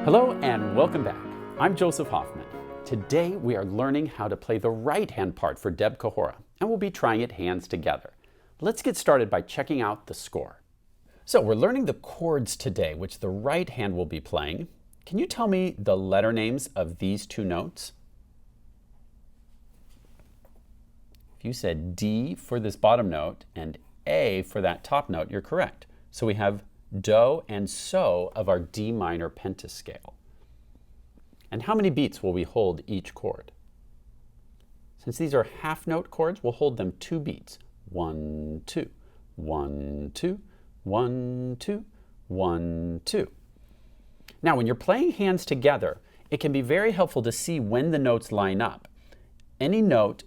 Hello and welcome back. I'm Joseph Hoffman. Today we are learning how to play the right hand part for Debka Hora, and we'll be trying it hands together. Let's get started by checking out the score. So we're learning the chords today, which the right hand will be playing. Can you tell me the letter names of these two notes? If you said D for this bottom note and A for that top note, you're correct. So we have do and so of our D minor pentascale. And how many beats will we hold each chord? Since these are half note chords, we'll hold them 2 beats. 1, 2, 1, 2, 1, 2, 1, 2. Now, when you're playing hands together, it can be very helpful to see when the notes line up. Any note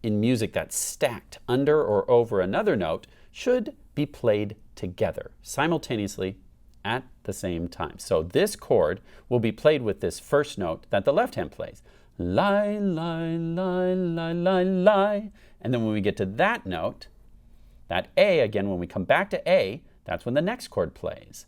in music that's stacked under or over another note should be played together, simultaneously at the same time. So this chord will be played with this first note that the left hand plays. Lie, lie, lie, lie, lie, lie. And then when we get to that note, that A, again, when we come back to A, that's when the next chord plays.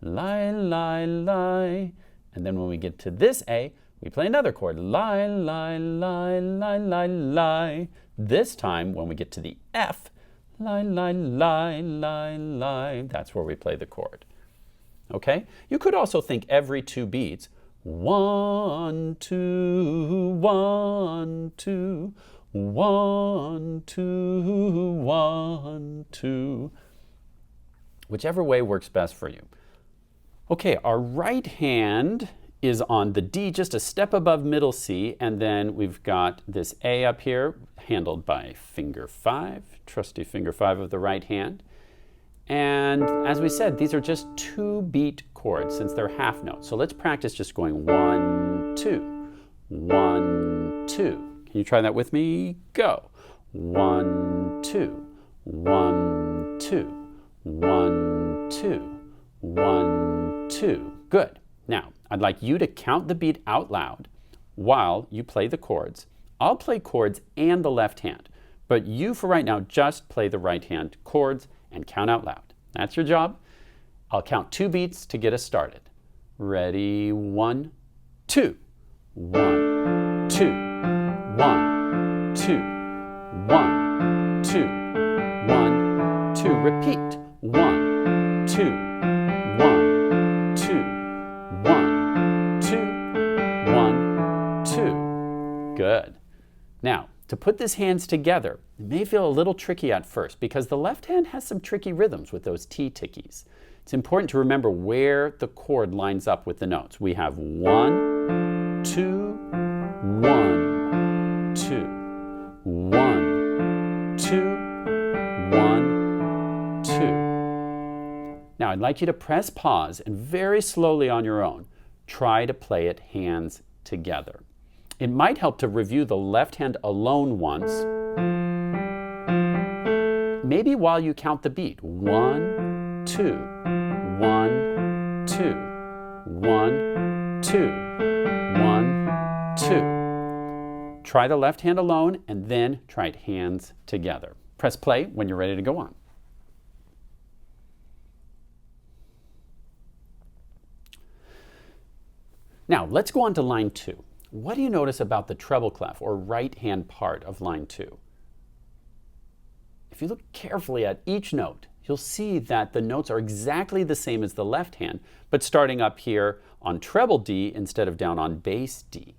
Lie, lie, lie. And then when we get to this A, we play another chord. Lie, lie, lie, lie, lie, lie. This time, when we get to the F, lie, lie, lie, lie, lie. That's where we play the chord. Okay? You could also think every 2 beats, 1, 2, 1, 2, 1, 2, 1, 2. Whichever way works best for you. Okay, our right hand is on the D, just a step above middle C, and then we've got this A up here, handled by finger 5, trusty finger 5 of the right hand. And as we said, these are just 2-beat chords since they're half notes. So let's practice just going 1, 2, 1, 2. Can you try that with me? Go. 1, 2, 1, 2, 1, 2, 1, 2. Good. Now, I'd like you to count the beat out loud while you play the chords. I'll play chords and the left hand, but you, for right now, just play the right hand chords and count out loud. That's your job. I'll count 2 beats to get us started. Ready? 1, 2. 1, 2, 1, 2, 1, 2, 1, 2. Repeat. 1, 2, 1, 2, 1, 2, 1, 2. Good. Now, to put these hands together, it may feel a little tricky at first because the left hand has some tricky rhythms with those T tickies. It's important to remember where the chord lines up with the notes. We have 1, 2, 1, 2, 1, 2, 1, 2. Now, I'd like you to press pause and very slowly on your own, try to play it hands together. It might help to review the left hand alone once, maybe while you count the beat. 1, 2, 1, 2, 1, 2, 1, 2. Try the left hand alone and then try it hands together. Press play when you're ready to go on. Now, let's go on to line 2. What do you notice about the treble clef or right hand part of line 2? If you look carefully at each note, you'll see that the notes are exactly the same as the left hand, but starting up here on treble D instead of down on bass D.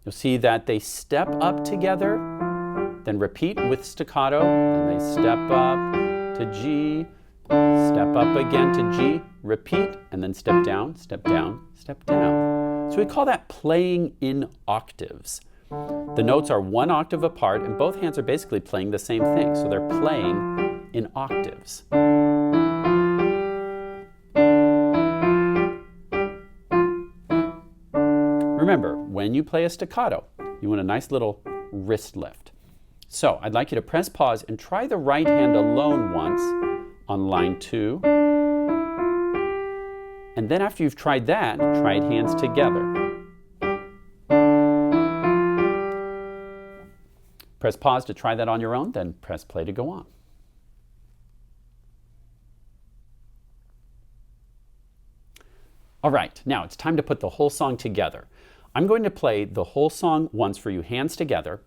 You'll see that they step up together, then repeat with staccato, then they step up to G, step up again to G, repeat, and then step down, step down, step down. So we call that playing in octaves. The notes are 1 octave apart and both hands are basically playing the same thing. So they're playing in octaves. Remember, when you play a staccato, you want a nice little wrist lift. So I'd like you to press pause and try the right hand alone once on line 2. And then after you've tried that, try it hands together. Press pause to try that on your own, then press play to go on. All right, now it's time to put the whole song together. I'm going to play the whole song once for you, hands together.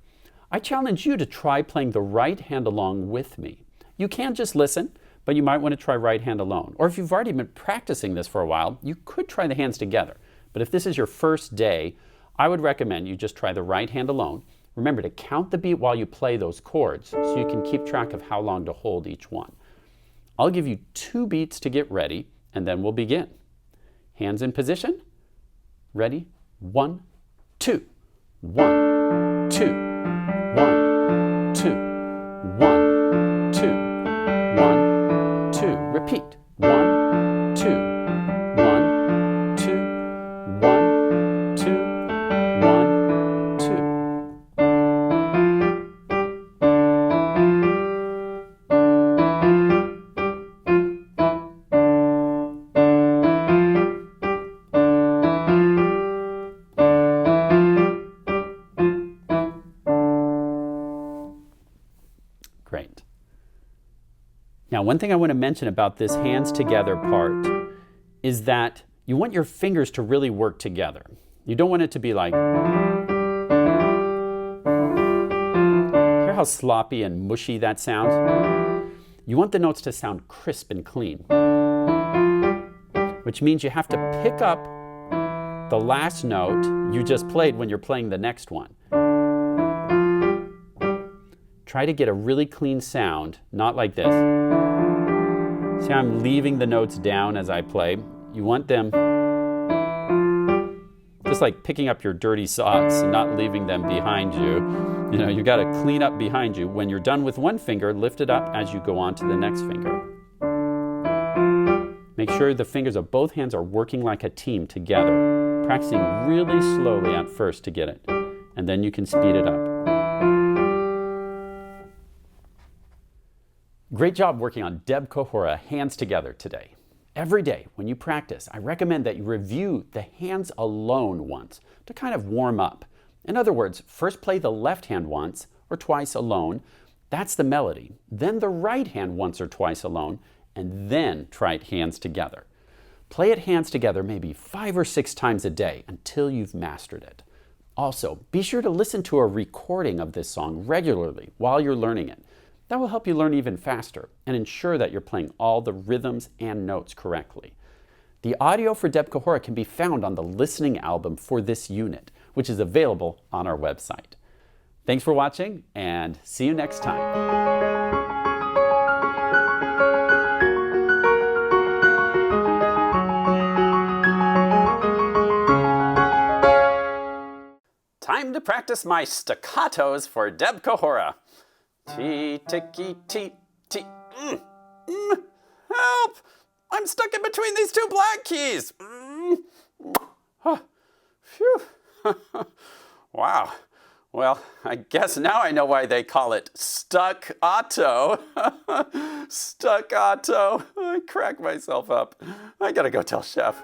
I challenge you to try playing the right hand along with me. You can just listen, but you might want to try right hand alone. Or if you've already been practicing this for a while, you could try the hands together. But if this is your first day, I would recommend you just try the right hand alone. Remember to count the beat while you play those chords so you can keep track of how long to hold each one. I'll give you 2 beats to get ready, and then we'll begin. Hands in position. Ready? 1, 2. 1, 2. 1, 2. 1, 2. 1, 2. Repeat. 1, 2. 1, 2. 1, 2. 1, 2. Great. Now, one thing I want to mention about this hands together part is that you want your fingers to really work together. You don't want it to be like, hear how sloppy and mushy that sounds? You want the notes to sound crisp and clean, which means you have to pick up the last note you just played when you're playing the next one. Try to get a really clean sound, not like this. See how I'm leaving the notes down as I play? You want them just like picking up your dirty socks and not leaving them behind you. You know, you got to clean up behind you. When you're done with one finger, lift it up as you go on to the next finger. Make sure the fingers of both hands are working like a team together, practicing really slowly at first to get it, and then you can speed it up. Great job working on Debka Hora, hands together today. Every day when you practice, I recommend that you review the hands alone once to kind of warm up. In other words, first play the left hand once or twice alone. That's the melody. Then the right hand once or twice alone, and then try it hands together. Play it hands together maybe 5 or 6 times a day until you've mastered it. Also, be sure to listen to a recording of this song regularly while you're learning it. That will help you learn even faster and ensure that you're playing all the rhythms and notes correctly. The audio for Debka Hora can be found on the listening album for this unit, which is available on our website. Thanks for watching, and see you next time. Time to practice my staccatos for Debka Hora. T, ticky, t, t, help! I'm stuck in between these 2 black keys. Phew. Wow. Well, I guess now I know why they call it staccato. Staccato. I crack myself up. I gotta go tell Chef.